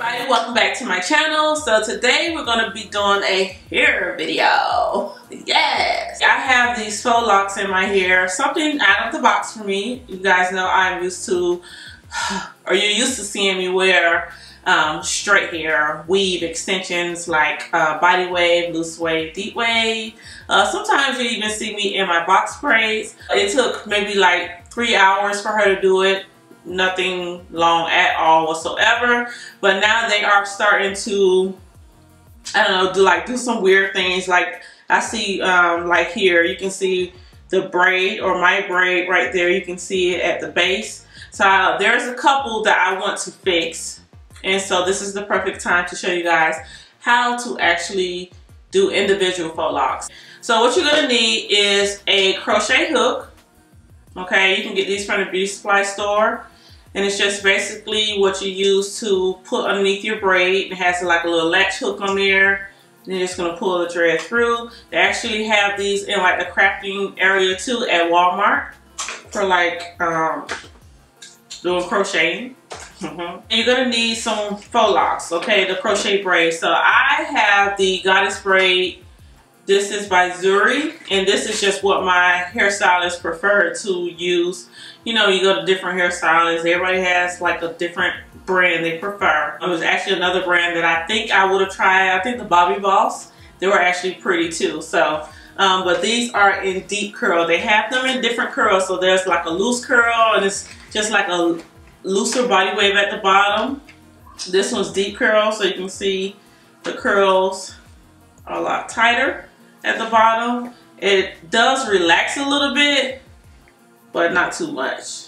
everybody, welcome back to my channel. So today we're going to be doing a hair video. Yes, I have these faux locks in my hair, something out of the box for me. You guys know I'm used to, or you're used to seeing me wear straight hair, weave extensions like body wave, loose wave, deep wave. Sometimes you even see me in my box braids. It took maybe like 3 hours for her to do it. Nothing long at all whatsoever, but now they are starting to, I don't know, do some weird things. Like I see like here you can see the braid, or my braid right there, you can see it at the base. So there's a couple that I want to fix, and so this is the perfect time to show you guys how to actually do individual faux locks. So what you're going to need is a crochet hook. Okay, you can get these from the beauty supply store. And it's just basically what you use to put underneath your braid. It has like a little latch hook on there. And you're just going to pull the thread through. They actually have these in like the crafting area too at Walmart for like doing crocheting. And you're going to need some faux locks, okay, the crochet braid. So I have the Goddess braid. This is by Zury, and this is just what my hairstylist preferred to use. You know, you go to different hairstylists, everybody has like a different brand they prefer. It was actually another brand that I think I would have tried. I think the Bobby Boss, they were actually pretty too. So, but these are in deep curl. They have them in different curls. So there's like a loose curl, and it's just like a looser body wave at the bottom. This one's deep curl, so you can see the curls are a lot tighter at the bottom. It does relax a little bit, but not too much.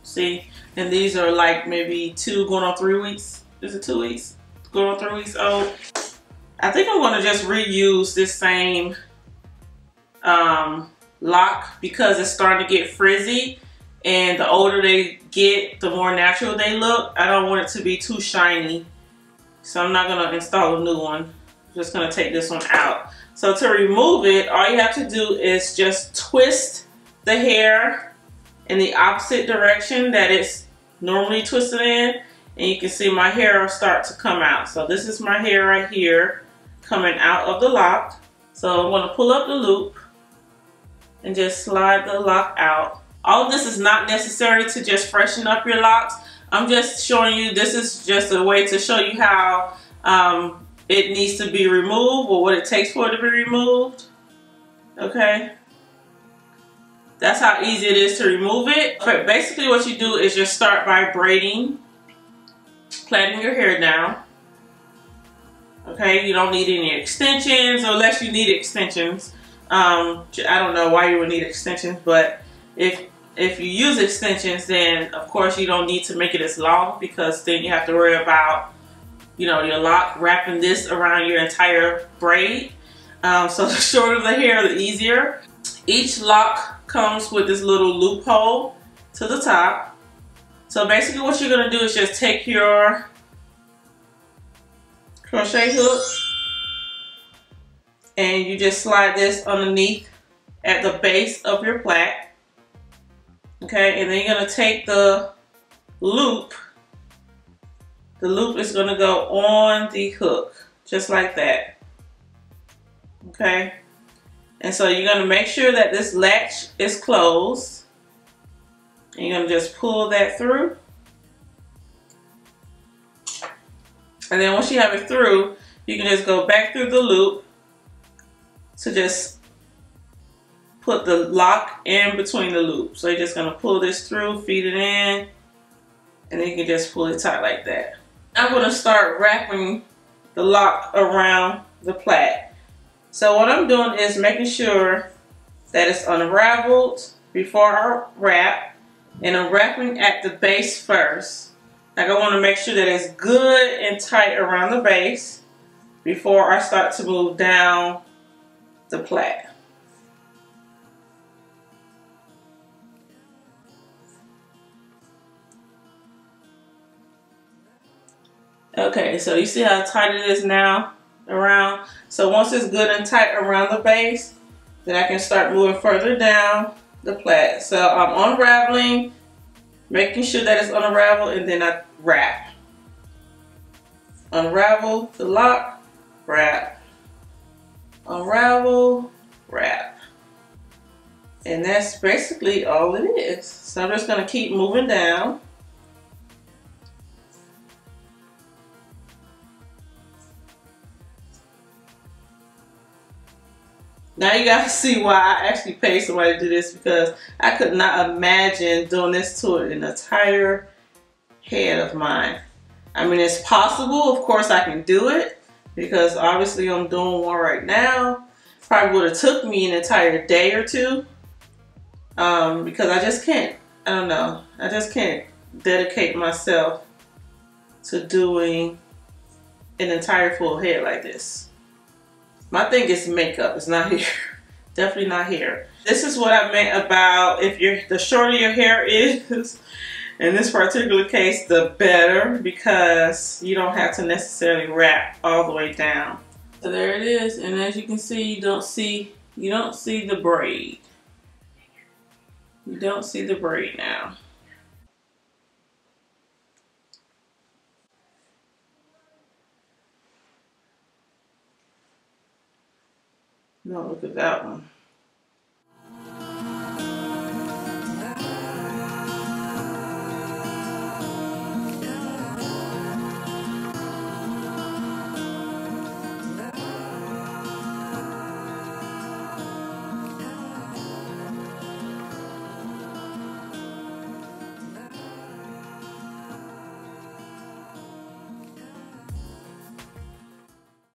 See? And these are like maybe 2 going on 3 weeks. Is it 2 weeks? Going on 3 weeks old. I think I'm going to just reuse this same lock because it's starting to get frizzy. And the older they get, the more natural they look. I don't want it to be too shiny. So I'm not going to install a new one. I'm just going to take this one out. So to remove it, all you have to do is just twist the hair in the opposite direction that it's normally twisted in. And you can see my hair will start to come out. So this is my hair right here coming out of the lock. So I'm going to pull up the loop and just slide the lock out. All of this is not necessary to just freshen up your locks. I'm just showing you, this is just a way to show you how it needs to be removed, or what it takes for it to be removed. Okay, that's how easy it is to remove it. But basically what you do is just start by braiding, plaiting your hair down. Okay, you don't need any extensions, unless you need extensions. I don't know why you would need extensions, but if you use extensions, then of course you don't need to make it as long, because then you have to worry about, you know, your lock wrapping this around your entire braid. So the shorter the hair, the easier. Each lock comes with this little loophole to the top. So basically what you're going to do is just take your crochet hook and you just slide this underneath at the base of your plait. Okay, and then you're going to take the loop. The loop is going to go on the hook, just like that. Okay, and so you're going to make sure that this latch is closed. And you're going to just pull that through. And then once you have it through, you can just go back through the loop to just put the lock in between the loops. So you're just going to pull this through, feed it in, and then you can just pull it tight like that. I'm going to start wrapping the lock around the plait. So what I'm doing is making sure that it's unraveled before I wrap, and I'm wrapping at the base first. Like I want to make sure that it's good and tight around the base before I start to move down the plait. Okay, so you see how tight it is now around? So once it's good and tight around the base, then I can start moving further down the plait. So I'm unraveling, making sure that it's unraveled, and then I wrap. unravel the lock, wrap, unravel, wrap. And that's basically all it is. So I'm just going to keep moving down. Now you guys see why I actually paid somebody to do this, because I could not imagine doing this to an entire head of mine. I mean, it's possible. Of course I can do it, because obviously I'm doing one right now. Probably would have took me an entire day or two, because I just can't, I don't know, I just can't dedicate myself to doing an entire full head like this. My thing is makeup, it's not hair. Definitely not hair. This is what I meant about the shorter your hair is, in this particular case, the better, because you don't have to necessarily wrap all the way down. So there it is, and as you can see, you don't see the braid. You don't see the braid now. No, look at that one.